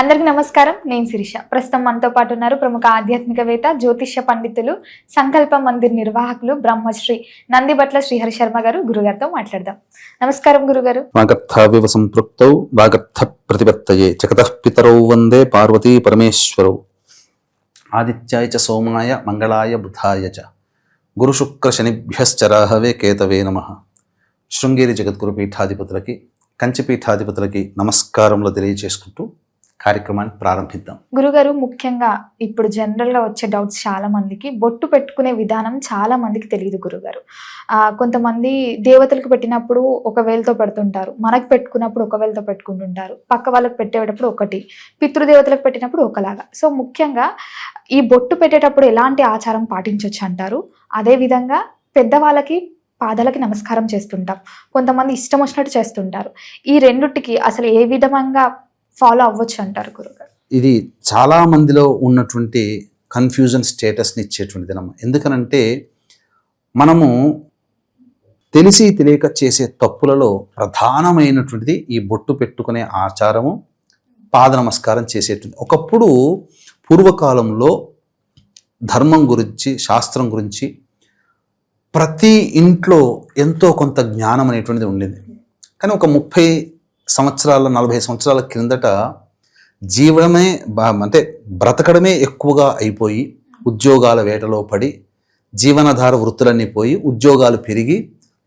అందరికీ నమస్కారం. నేను శిరీష. ప్రస్తుతం మనతో పాటు ఉన్నారు ప్రముఖ ఆధ్యాత్మికవేత్త, జ్యోతిష్య పండితులు, సంకల్ప మందిర్ నిర్వాహకులు బ్రహ్మశ్రీ నందిబట్ల శ్రీహరి శర్మ గారు. గురుగారితో మాట్లాడదాం. నమస్కారం గురుగారు. వాగర్థావివ సంపృక్తౌ వాగర్థ ప్రతిపత్తయే జగతః పితరౌ వందే పార్వతీ పరమేశ్వరౌ. ఆదిత్యాయ చ సోమాయ మంగళాయ బుధాయ చ గురు శుక్ర శనిభ్యశ్చ రాహవే కేతవే నమః. శృంగేరి జగద్గురు పీఠాధిపతులకి, కంచి పీఠాధిపతులకి నమస్కారములు తెలియజేసుకుంటూ కార్యక్రమాన్ని ప్రారంభిద్దాం. గురుగారు, ముఖ్యంగా ఇప్పుడు జనరల్ గా వచ్చే డౌట్స్ చాలా మందికి, బొట్టు పెట్టుకునే విధానం చాలా మందికి తెలియదు గురుగారు. కొంతమంది దేవతలకు పెట్టినప్పుడు ఒక వేలతో పెడుతుంటారు, మనకు పెట్టుకున్నప్పుడు ఒక వేలతో పెట్టుకుంటుంటారు, పక్క వాళ్ళకి పెట్టేటప్పుడు ఒకటి, పితృదేవతలకు పెట్టినప్పుడు ఒకలాగా. సో ముఖ్యంగా ఈ బొట్టు పెట్టేటప్పుడు ఎలాంటి ఆచారం పాటించవచ్చు అంటారు? అదే విధంగా పెద్దవాళ్ళకి పాదాలకి నమస్కారం చేస్తుంటాం, కొంతమంది ఇష్టం వచ్చినట్టు చేస్తుంటారు. ఈ రెండుటికి అసలు ఏ విధంగా ఫాలో అవ్వచ్చు అంటారు గురుగారు? ఇది చాలా మందిలో ఉన్నటువంటి కన్ఫ్యూజన్ స్టేటస్ని ఇచ్చేటువంటిదినమ్మా. ఎందుకనంటే మనము తెలిసి తెలియక చేసే తప్పులలో ప్రధానమైనటువంటిది ఈ బొట్టు పెట్టుకునే ఆచారము, పాద నమస్కారం చేసేటువంటి. ఒకప్పుడు పూర్వకాలంలో ధర్మం గురించి, శాస్త్రం గురించి ప్రతి ఇంట్లో ఎంతో కొంత జ్ఞానం అనేటువంటిది ఉండేది. కానీ ఒక 30 సంవత్సరాల 40 సంవత్సరాల క్రిందట జీవనమే అంటే బ్రతకడమే ఎక్కువగా అయిపోయి, ఉద్యోగాల వేటలో పడి జీవనాధార వృత్తులన్నీ పోయి ఉద్యోగాలు పెరిగి,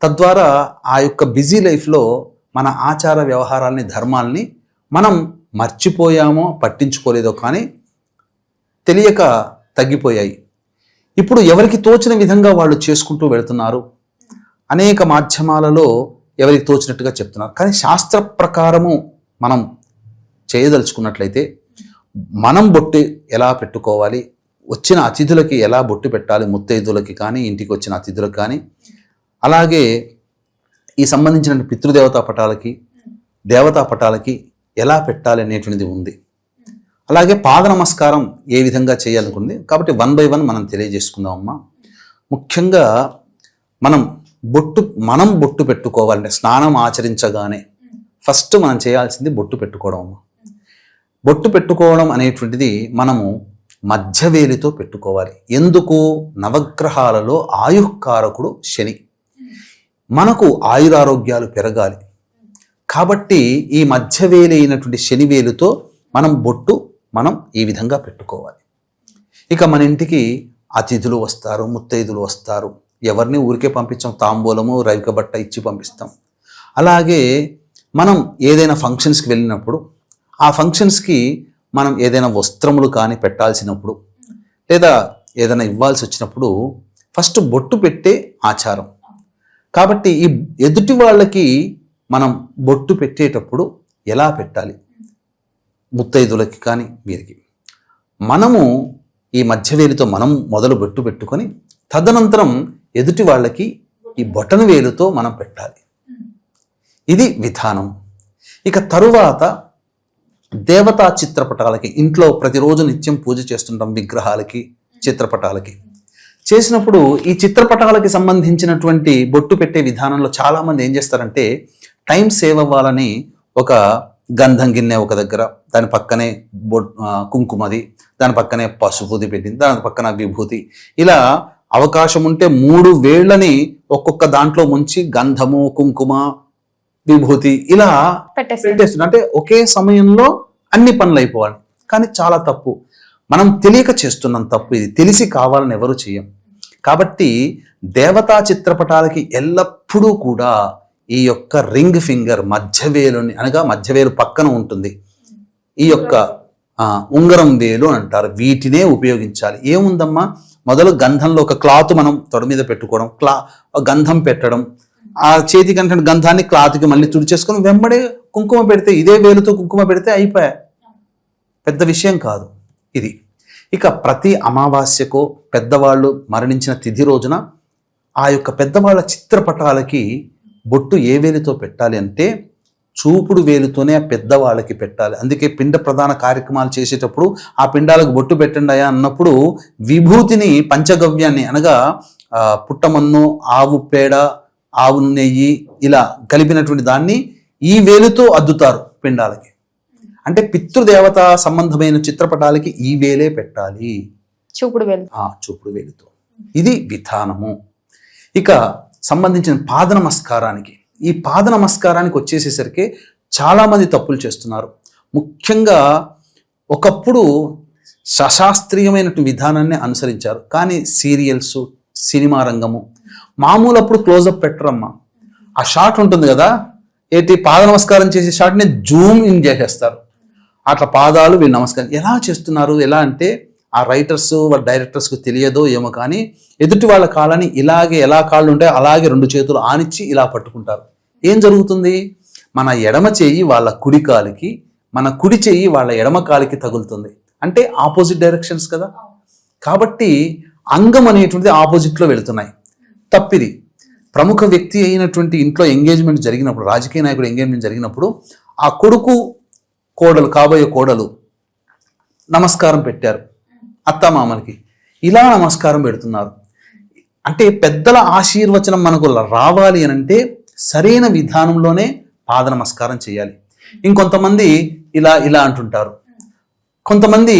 తద్వారా ఆ యొక్క బిజీ లైఫ్లో మన ఆచార వ్యవహారాల్ని, ధర్మాల్ని మనం మర్చిపోయామో పట్టించుకోలేదో కానీ తెలియక తగ్గిపోయాయి. ఇప్పుడు ఎవరికి తోచిన విధంగా వాళ్ళు చేసుకుంటూ వెళుతున్నారు. అనేక మాధ్యమాలలో ఎవరికి తోచినట్టుగా చెప్తున్నారు. కానీ శాస్త్ర ప్రకారము మనం చేయదలుచుకున్నట్లయితే మనం బొట్టు ఎలా పెట్టుకోవాలి, వచ్చిన అతిథులకి ఎలా బొట్టు పెట్టాలి, ముత్తైదులకి కానీ ఇంటికి వచ్చిన అతిథులకు కానీ, అలాగే ఈ సంబంధించిన పితృదేవతా పటాలకి, దేవతా పటాలకి ఎలా పెట్టాలి అనేటువంటిది ఉంది. అలాగే పాద నమస్కారం ఏ విధంగా చేయాలనుకుంది. కాబట్టి 1 by 1 మనం తెలియజేసుకుందాం అమ్మా. ముఖ్యంగా మనం బొట్టు పెట్టుకోవాలంటే స్నానం ఆచరించగానే ఫస్ట్ మనం చేయాల్సింది బొట్టు పెట్టుకోవడం అమ్మా. బొట్టు పెట్టుకోవడం అనేటువంటిది మనము మధ్యవేలితో పెట్టుకోవాలి. ఎందుకు? నవగ్రహాలలో ఆయుఃకారకుడు శని, మనకు ఆయురారోగ్యాలు పెరగాలి. కాబట్టి ఈ మధ్యవేలి అయినటువంటి శనివేలుతో బొట్టు మనం ఈ విధంగా పెట్టుకోవాలి. ఇక మన ఇంటికి అతిథులు వస్తారు, ముత్తైదులు వస్తారు. ఎవరిని ఊరికే పంపించాం, తాంబూలము రైక బట్ట ఇచ్చి పంపిస్తాం. అలాగే మనం ఏదైనా ఫంక్షన్స్కి వెళ్ళినప్పుడు ఆ ఫంక్షన్స్కి మనం ఏదైనా వస్త్రములు కానీ పెట్టాల్సినప్పుడు, లేదా ఏదైనా ఇవ్వాల్సి వచ్చినప్పుడు ఫస్ట్ బొట్టు పెట్టే ఆచారం. కాబట్టి ఈ ఎదుటి వాళ్ళకి మనం బొట్టు పెట్టేటప్పుడు ఎలా పెట్టాలి, ముత్తైదులకి కానీ వీరికి మనము ఈ మధ్యవేలితో మనం మొదలు బొట్టు పెట్టుకొని, తదనంతరం ఎదుటి వాళ్ళకి ఈ బొటన వేలుతో మనం పెట్టాలి. ఇది విధానం. ఇక తరువాత దేవతా చిత్రపటాలకి, ఇంట్లో ప్రతిరోజు నిత్యం పూజ చేస్తుంటాం విగ్రహాలకి, చిత్రపటాలకి. చేసినప్పుడు ఈ చిత్రపటాలకి సంబంధించినటువంటి బొట్టు పెట్టే విధానంలో చాలామంది ఏం చేస్తారంటే, టైం సేవ్ అవ్వాలని ఒక గంధం గిన్నె ఒక దగ్గర, దాని పక్కనే కుంకుమది, దాని పక్కనే పసుపుది పెట్టింది, దాని పక్కన విభూతి, ఇలా అవకాశం ఉంటే 3 వేళ్ళని ఒక్కొక్క దాంట్లో ముంచి గంధము, కుంకుమ, విభూతి ఇలా పెట్టేస్తుంది. అంటే ఒకే సమయంలో అన్ని పనులు అయిపోవాలి. కానీ చాలా తప్పు. మనం తెలియక చేస్తున్నాం తప్పు. ఇది తెలిసి కావాలని ఎవరు చేయం. కాబట్టి దేవతా చిత్రపటాలకి ఎల్లప్పుడూ కూడా ఈ యొక్క రింగ్ ఫింగర్, మధ్యవేలుని, అనగా మధ్యవేలు పక్కన ఉంటుంది, ఈ యొక్క ఉంగరం వేలు అని అంటారు, వీటినే ఉపయోగించాలి. ఏముందమ్మా, మొదలు గంధంలో ఒక క్లాత్ మనం తొడ మీద పెట్టుకోవడం, గంధం పెట్టడం, ఆ చేతికి అంటే గంధాన్ని క్లాత్కి మళ్ళీ తుడిచేసుకొని వెంబడే కుంకుమ పెడితే, ఇదే వేలుతో కుంకుమ పెడితే అయిపోయా, పెద్ద విషయం కాదు ఇది. ఇక ప్రతి అమావాస్యకో, పెద్దవాళ్ళు మరణించిన తిథి రోజున ఆ యొక్క పెద్దవాళ్ళ చిత్రపటాలకి బొట్టు ఏ వేలుతో పెట్టాలి అంటే చూపుడు వేలుతోనే ఆ పెద్దవాళ్ళకి పెట్టాలి. అందుకే పిండ ప్రధాన కార్యక్రమాలు చేసేటప్పుడు ఆ పిండాలకు బొట్టు పెట్టండి అన్నప్పుడు విభూతిని, పంచగవ్యాన్ని, అనగా పుట్టమన్ను, ఆవు పేడ, ఆవు నెయ్యి ఇలా కలిపినటువంటి దాన్ని ఈ వేలుతో అద్దుతారు పిండాలకి. అంటే పితృదేవత సంబంధమైన చిత్రపటాలకి ఈ వేలే పెట్టాలి, చూపుడు వేలు. చూపుడు వేలుతో. ఇది విధానము. ఇక సంబంధించిన పాద నమస్కారానికి, ఈ పాద నమస్కారానికి వచ్చేసేసరికి చాలామంది తప్పులు చేస్తున్నారు. ముఖ్యంగా ఒకప్పుడు సశాస్త్రీయమైన విధానాన్ని అనుసరించారు, కానీ సీరియల్స్, సినిమా రంగము మామూలు అప్పుడు క్లోజప్ పెట్టరమ్మా. ఆ షాట్ ఉంటుంది కదా, ఏంటి పాద నమస్కారం చేసే షాట్ని జూమ్ ఇన్ చేసేస్తారు. అట్లా పాదాలు వీళ్ళు నమస్కారం ఎలా చేస్తున్నారు, ఎలా అంటే ఆ రైటర్స్ వాళ్ళ డైరెక్టర్స్కి తెలియదో ఏమో కానీ ఎదుటి వాళ్ళ కాళ్ళని ఇలాగే ఎలా కాళ్ళు ఉంటాయో అలాగే 2 చేతులు ఆనిచ్చి ఇలా పట్టుకుంటారు. ఏం జరుగుతుంది? మన ఎడమ చెయ్యి వాళ్ళ కుడి కాలికి, మన కుడి చెయ్యి వాళ్ళ ఎడమ కాలికి తగులుతుంది. అంటే ఆపోజిట్ డైరెక్షన్స్ కదా. కాబట్టి అంగం అనేటువంటిది ఆపోజిట్లో వెళుతున్నాయి. తప్పిది. ప్రముఖ వ్యక్తి అయినటువంటి ఇంట్లో ఎంగేజ్మెంట్ జరిగినప్పుడు, రాజకీయ నాయకుడు ఎంగేజ్మెంట్ జరిగినప్పుడు ఆ కొడుకు కోడలు, కాబోయే కోడలు నమస్కారం పెట్టారు అత్తమామలకి. ఇలా నమస్కారం పెడుతున్నారు. అంటే పెద్దల ఆశీర్వచనం మనకు రావాలి అని అంటే సరైన విధానంలోనే పాద నమస్కారం చేయాలి. ఇంకొంతమంది ఇలా ఇలా అంటుంటారు, కొంతమంది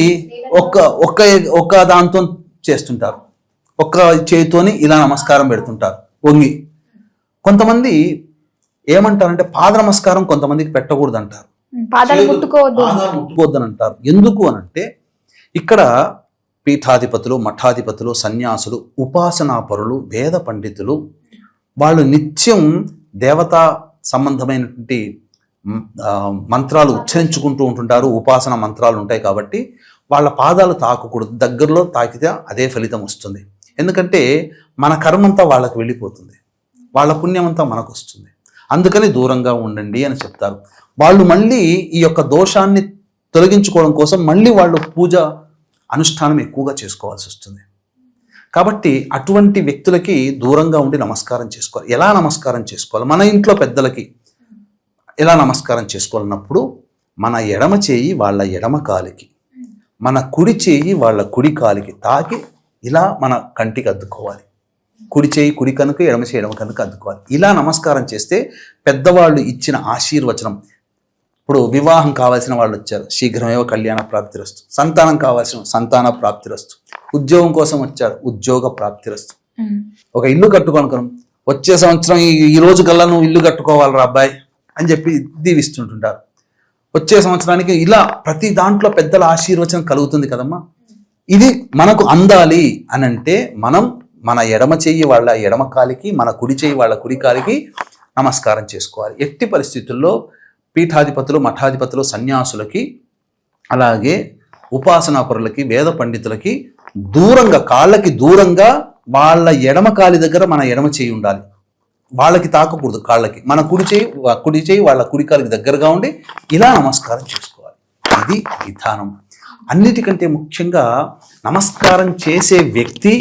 ఒక్క దాంతో చేస్తుంటారు, ఒక్క చేతితోని ఇలా నమస్కారం పెడుతుంటారు వంగి. కొంతమంది ఏమంటారంటే పాద నమస్కారం కొంతమందికి పెట్టకూడదు అంటారు, పాదాలు ముట్టుకోవద్దు అని అంటారు. ఎందుకు అనంటే ఇక్కడ పీఠాధిపతులు, మఠాధిపతులు, సన్యాసులు, ఉపాసనాపరులు, వేద పండితులు వాళ్ళు నిత్యం దేవతా సంబంధమైనటువంటి మంత్రాలు ఉచ్చరించుకుంటూ ఉంటుంటారు. ఉపాసన మంత్రాలు ఉంటాయి కాబట్టి వాళ్ళ పాదాలు తాకకూడదు. దగ్గరలో తాకితే అదే ఫలితం వస్తుంది. ఎందుకంటే మన కర్మంతా వాళ్ళకి వెళ్ళిపోతుంది, వాళ్ళ పుణ్యం అంతా మనకు వస్తుంది. అందుకని దూరంగా ఉండండి అని చెప్తారు. వాళ్ళు మళ్ళీ ఈ యొక్క దోషాన్ని తొలగించుకోవడం కోసం మళ్ళీ వాళ్ళు పూజ అనుష్ఠానం ఎక్కువగా చేసుకోవాల్సి వస్తుంది. కాబట్టి అటువంటి వ్యక్తులకి దూరంగా ఉండి నమస్కారం చేసుకోవాలి. ఎలా నమస్కారం చేసుకోవాలి? మన ఇంట్లో పెద్దలకి ఎలా నమస్కారం చేసుకోవాలన్నప్పుడు మన ఎడమ చేయి వాళ్ళ ఎడమ కాలికి, మన కుడి చేయి వాళ్ళ కుడి కాలికి తాకి ఇలా మన కంటికి అద్దుకోవాలి. కుడి చేయి కుడి కనుక, ఎడమ చేయి ఎడమ కనుక అద్దుకోవాలి. ఇలా నమస్కారం చేస్తే పెద్దవాళ్ళు ఇచ్చిన ఆశీర్వచనం. ఇప్పుడు వివాహం కావాల్సిన వాళ్ళు వచ్చారు, శీఘ్రమేవ కళ్యాణ ప్రాప్తిరస్తు. సంతానం కావాల్సిన సంతాన ప్రాప్తిరస్తు. ఉద్యోగం కోసం వచ్చారు, ఉద్యోగ ప్రాప్తిరస్తు. ఒక ఇల్లు కట్టుకోనుకున్నాం, వచ్చే సంవత్సరం ఈ రోజు కల్లా నువ్వు ఇల్లు కట్టుకోవాలరా అబ్బాయి అని చెప్పి దీవిస్తుంటుంటారు. వచ్చే సంవత్సరానికి ఇలా ప్రతి దాంట్లో పెద్దల ఆశీర్వచనం కలుగుతుంది కదమ్మా. ఇది మనకు అందాలి అని అంటే మనం మన ఎడమ చెయ్యి వాళ్ళ ఎడమ కాలికి, మన కుడి చెయ్యి వాళ్ళ కుడి కాలికి నమస్కారం చేసుకోవాలి. ఎట్టి పరిస్థితుల్లో పీఠాధిపతులు, మఠాధిపతులు, సన్యాసులకి, అలాగే ఉపాసనాపరులకి, వేద పండితులకి దూరంగా, కాళ్ళకి దూరంగా వాళ్ళ ఎడమ కాలి దగ్గర మన ఎడమ చేయి ఉండాలి. వాళ్ళకి తాకకూడదు కాళ్ళకి. మన కుడి చేయి వాళ్ళ కుడి కాలికి దగ్గరగా ఉండి ఇలా నమస్కారం చేసుకోవాలి. ఇది విధానం. అన్నిటికంటే ముఖ్యంగా నమస్కారం చేసే వ్యక్తి,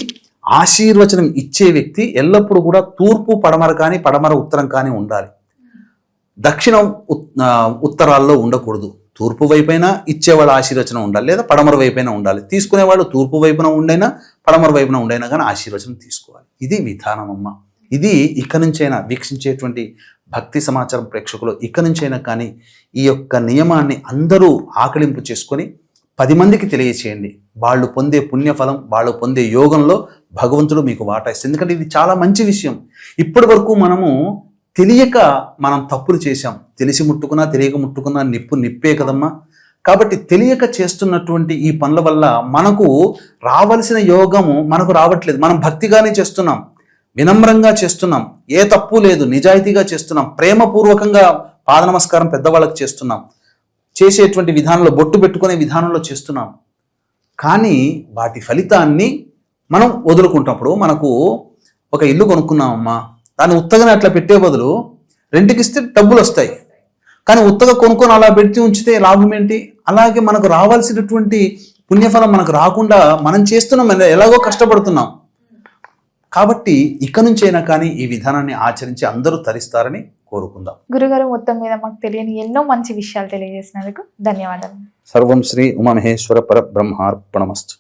ఆశీర్వచనం ఇచ్చే వ్యక్తి ఎల్లప్పుడూ కూడా తూర్పు పడమర కానీ, పడమర ఉత్తరం కానీ ఉండాలి. దక్షిణం ఉత్తరాల్లో ఉండకూడదు. తూర్పు వైపైనా ఇచ్చేవాళ్ళ ఆశీర్వచనం ఉండాలి, లేదా పడమర వైపైనా ఉండాలి. తీసుకునేవాళ్ళు తూర్పు వైపున ఉండైనా పడమర వైపున ఉండైనా కానీ ఆశీర్వచనం తీసుకోవాలి. ఇది విధానం అమ్మ. ఇది ఇక నుంచైనా వీక్షించేటువంటి భక్తి సమాచారం ప్రేక్షకులు ఇక నుంచైనా కానీ ఈ యొక్క నియమాన్ని అందరూ ఆకలింపు చేసుకొని 10 మందికి తెలియచేయండి. వాళ్ళు పొందే పుణ్యఫలం, వాళ్ళు పొందే యోగంలో భగవంతుడు మీకు వాటా ఇస్తుంది. ఎందుకంటే ఇది చాలా మంచి విషయం. ఇప్పటి వరకు మనము తెలియక మనం తప్పులు చేశాం. తెలిసి ముట్టుకున్నా తెలియక ముట్టుకున్నా నిప్పే కదమ్మా. కాబట్టి తెలియక చేస్తున్నటువంటి ఈ పనుల వల్ల మనకు రావలసిన యోగము మనకు రావట్లేదు. మనం భక్తిగానే చేస్తున్నాం, వినమ్రంగా చేస్తున్నాం, ఏ తప్పు లేదు, నిజాయితీగా చేస్తున్నాం, ప్రేమపూర్వకంగా పాద నమస్కారం పెద్దవాళ్ళకి చేస్తున్నాం, చేసేటువంటి విధానంలో బొట్టు పెట్టుకునే విధానంలో చేస్తున్నాం. కానీ వాటి ఫలితాన్ని మనం వదులుకుంటున్నప్పుడు, మనకు ఒక ఇల్లు కొనుక్కున్నామమ్మా, దాన్ని ఉత్తగానే అట్లా పెట్టే బదులు రెంట్కి ఇస్తే డబ్బులు వస్తాయి. కానీ ఉత్తగా కొనుక్కొని అలా పెట్టి ఉంచితే లాభం ఏంటి? అలాగే మనకు రావాల్సినటువంటి పుణ్యఫలం మనకు రాకుండా మనం చేస్తున్నాం, ఎలాగో కష్టపడుతున్నాం. కాబట్టి ఇక నుంచైనా కానీ ఈ విధానాన్ని ఆచరించి అందరూ తరిస్తారని కోరుకుందాం. గురుగారు, మొత్తం మీద మాకు తెలియని ఎన్నో మంచి విషయాలు తెలియజేసినందుకు ధన్యవాదాలు. సర్వం శ్రీ ఉమామహేశ్వర పరబ్రహ్మార్పణమస్తు.